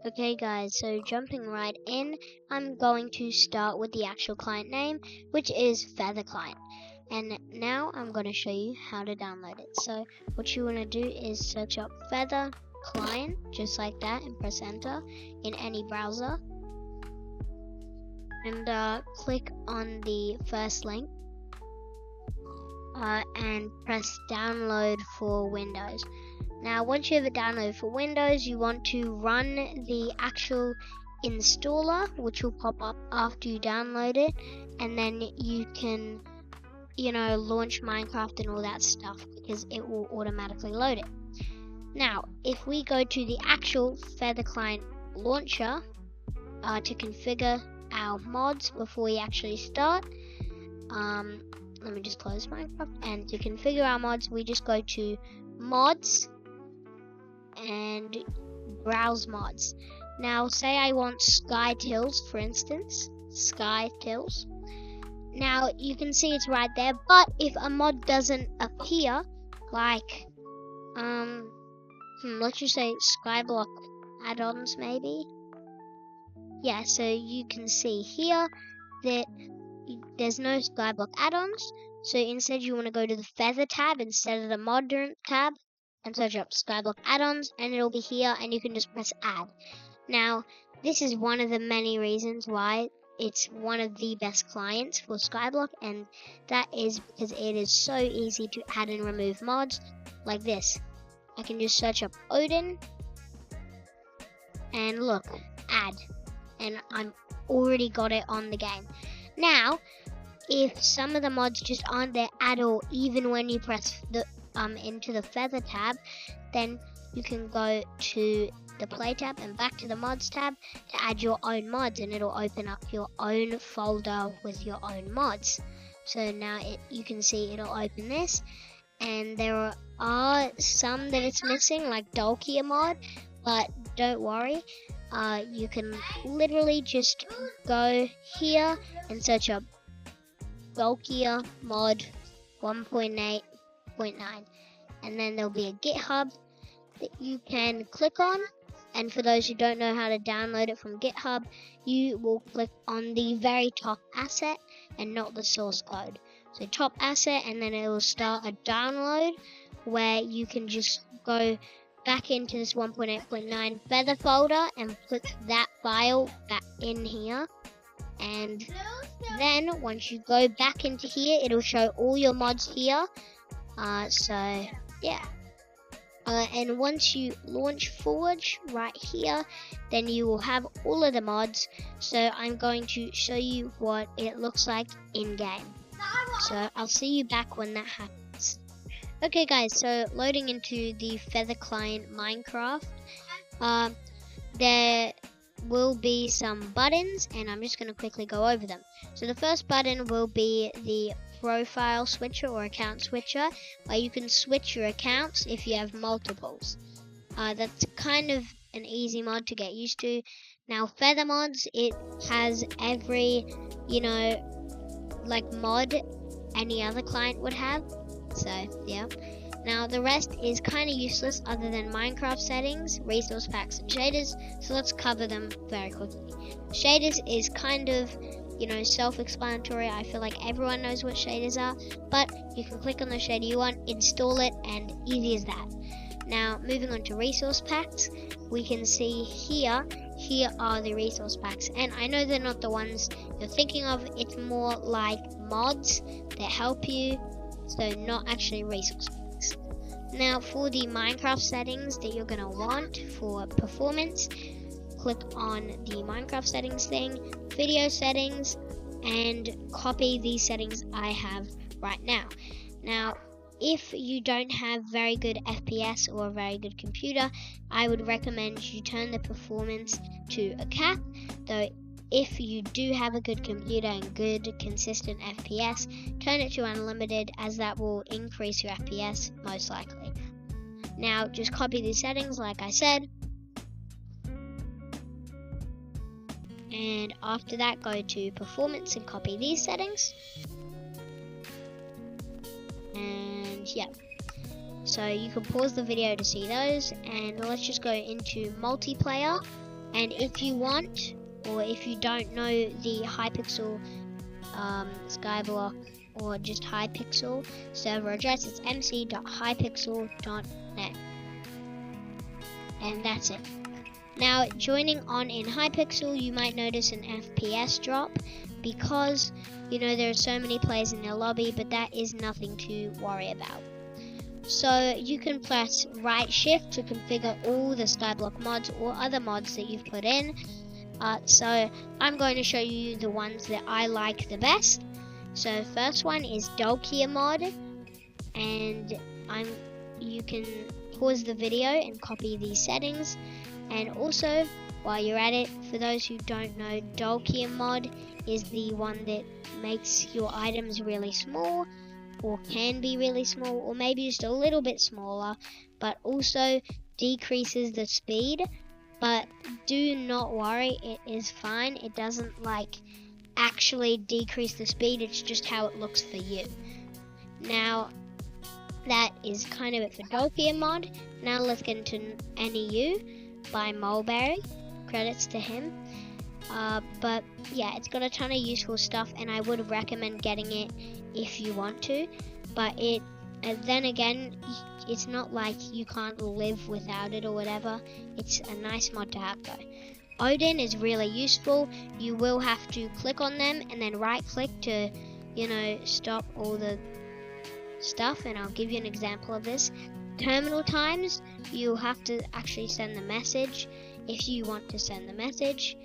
Okay guys, so jumping right in, I'm going to start with the actual client name, which is Feather Client. And now I'm going to show you how to download it. So what you want to do is search up Feather Client, just like that, and press enter in any browser. And click on the first link and press download for Windows. Now once you have it downloaded for Windows, you want to run the actual installer, which will pop up after you download it, and then you can launch Minecraft and all that stuff, because it will automatically load it. Now if we go to the actual Feather Client launcher to configure our mods before we actually start, let me just close Minecraft, and to configure our mods we just go to mods and browse mods. Now say I want Sky Tills, for instance, Sky Tills. Now you can see it's right there, but if a mod doesn't appear, like let's just say Skyblock add-ons maybe. Yeah, so you can see here that there's no Skyblock add-ons, so instead you want to go to the Feather tab instead of the Modern tab and search up Skyblock add-ons, and it'll be here, and you can just press add. Now this is one of the many reasons why it's one of the best clients for Skyblock, and that is because it is so easy to add and remove mods like this. I can just search up Odin and look, add, and I'm already got it on the game. Now if some of the mods just aren't there at all, even when you press the into the Feather tab, then you can go to the Play tab and back to the Mods tab to add your own mods, and it'll open up your own folder with your own mods. So now you can see it'll open this, and there are some that it's missing, like Dolkia mod, but don't worry, you can literally just go here and search up Dolkia mod 1.8.9, and then there'll be a GitHub that you can click on. And for those who don't know how to download it from GitHub, you will click on the very top asset and not the source code. So top asset, and then it will start a download where you can just go back into this 1.8.9 Feather folder and put that file back in here. And then once you go back into here, it'll show all your mods here. So yeah. And once you launch Forge right here, then you will have all of the mods. So I'm going to show you what it looks like in game. So I'll see you back when that happens. Okay guys, so loading into the Feather Client Minecraft, there will be some buttons, and I'm just going to quickly go over them. So the first button will be the profile switcher or account switcher, where you can switch your accounts if you have multiples. That's kind of an easy mod to get used to. Now Feather mods, it has every like mod any other client would have, so yeah. Now the rest is kind of useless other than Minecraft settings, resource packs, and shaders, so let's cover them very quickly. Shaders is kind of self-explanatory. I feel like everyone knows what shaders are, but you can click on the shader you want, install it, and easy as that. Now moving on to resource packs, we can see here are the resource packs, and I know they're not the ones you're thinking of. It's more like mods that help you, so not actually resource packs. Now for the Minecraft settings that you're going to want for performance, click on the Minecraft settings thing, video settings, and copy these settings I have right now. Now if you don't have very good FPS or a very good computer, I would recommend you turn the performance to a cap, though if you do have a good computer and good consistent FPS, turn it to unlimited, as that will increase your FPS most likely. Now just copy these settings like I said, and after that go to performance and copy these settings, and yeah, so you can pause the video to see those. And let's just go into multiplayer, And if you want, or if you don't know the Hypixel Skyblock or just Hypixel server address, it's mc.hypixel.net, and that's it. Now, joining on in Hypixel, you might notice an FPS drop because, you know, there are so many players in the lobby, but that is nothing to worry about. So you can press right shift to configure all the Skyblock mods or other mods that you've put in. So I'm going to show you the ones that I like the best. So first one is Dolkia mod, and you can pause the video and copy these settings. And also, while you're at it, for those who don't know, Dolkia mod is the one that makes your items really small, or can be really small, or maybe just a little bit smaller, but also decreases the speed. But do not worry, it is fine. It doesn't actually decrease the speed, it's just how it looks for you. Now, that is kind of it for Dolkia mod. Now let's get into NEU by Mulberry. Credits to him. But yeah, it's got a ton of useful stuff, and I would recommend getting it if you want to. But then again, it's not like you can't live without it or whatever. It's a nice mod to have though. Odin is really useful. You will have to click on them and then right click to, you know, stop all the stuff, and I'll give you an example of this. Terminal times, you have to actually send the message if you want to send the message.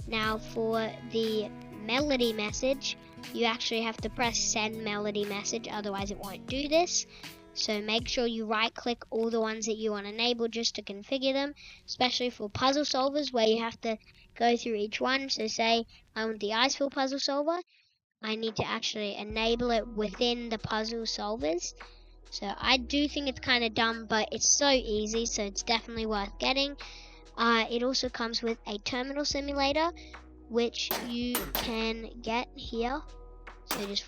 Now for the melody message, you actually have to press send melody message, otherwise it won't do this. So make sure you right click all the ones that you want to enable just to configure them, especially for puzzle solvers where you have to go through each one. So say I want the ice fill puzzle solver, I need to actually enable it within the puzzle solvers. So I do think it's kind of dumb, but it's so easy, so it's definitely worth getting. It also comes with a terminal simulator, which you can get here. So just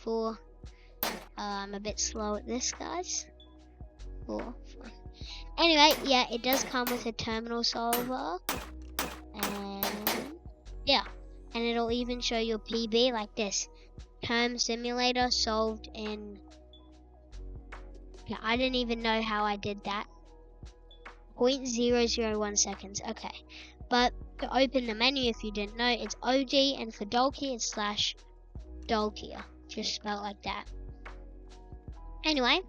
I'm a bit slow at this, guys. 4. Anyway, yeah, it does come with a terminal solver, and yeah, and it'll even show your PB like this. Term simulator solved in, yeah, I didn't even know how I did that. 0.001 seconds. Okay, but to open the menu, if you didn't know, it's OD, and for Dolkia it's /Dolkia, just spelled like that. Anyway,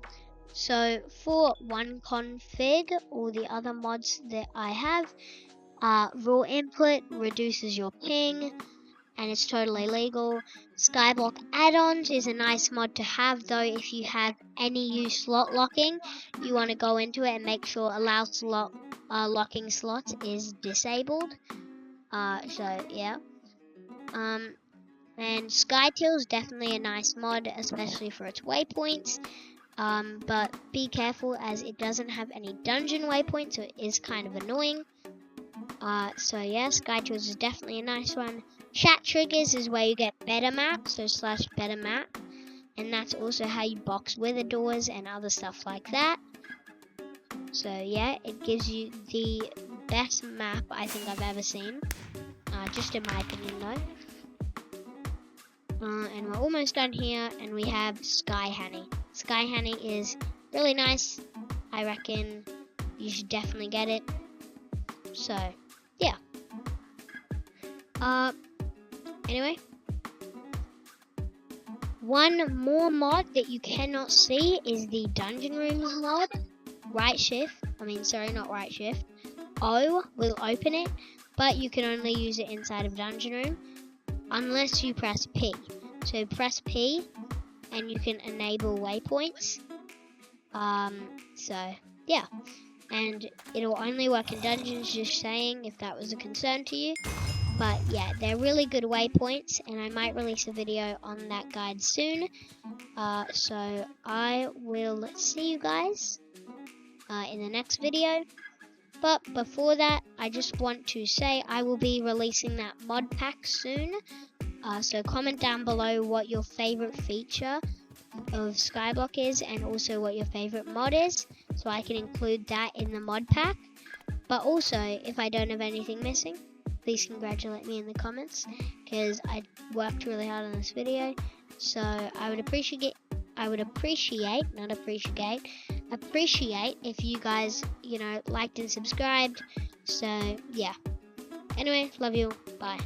so for one config, all the other mods that I have, raw input reduces your ping, and it's totally legal. Skyblock add-ons is a nice mod to have though. If you have NEU slot locking, you want to go into it and make sure allow slot locking slots is disabled. So yeah. And Skytail is definitely a nice mod, especially for its waypoints. But be careful as it doesn't have any dungeon waypoints, so it is kind of annoying. So yeah, Skytail is definitely a nice one. Chat triggers is where you get better map, so /better map, and that's also how you box wither doors and other stuff like that. So yeah, it gives you the best map I think I've ever seen, just in my opinion though. And we're almost done here, and we have Sky Honey. Sky Honey is really nice. I reckon you should definitely get it. So yeah. Anyway, one more mod that you cannot see is the Dungeon Rooms mod. Right shift, not right shift. O will open it, but you can only use it inside of Dungeon Room unless you press P. So press P and you can enable waypoints. So yeah, and it'll only work in dungeons, just saying, if that was a concern to you. But yeah, they're really good waypoints, and I might release a video on that guide soon. So I will see you guys in the next video. But before that, I just want to say I will be releasing that mod pack soon. So comment down below what your favorite feature of Skyblock is, and also what your favorite mod is, so I can include that in the mod pack. But also, if I don't have anything missing, please congratulate me in the comments, because I worked really hard on this video. So I would appreciate, appreciate if you guys, liked and subscribed. So yeah. Anyway, love you. Bye.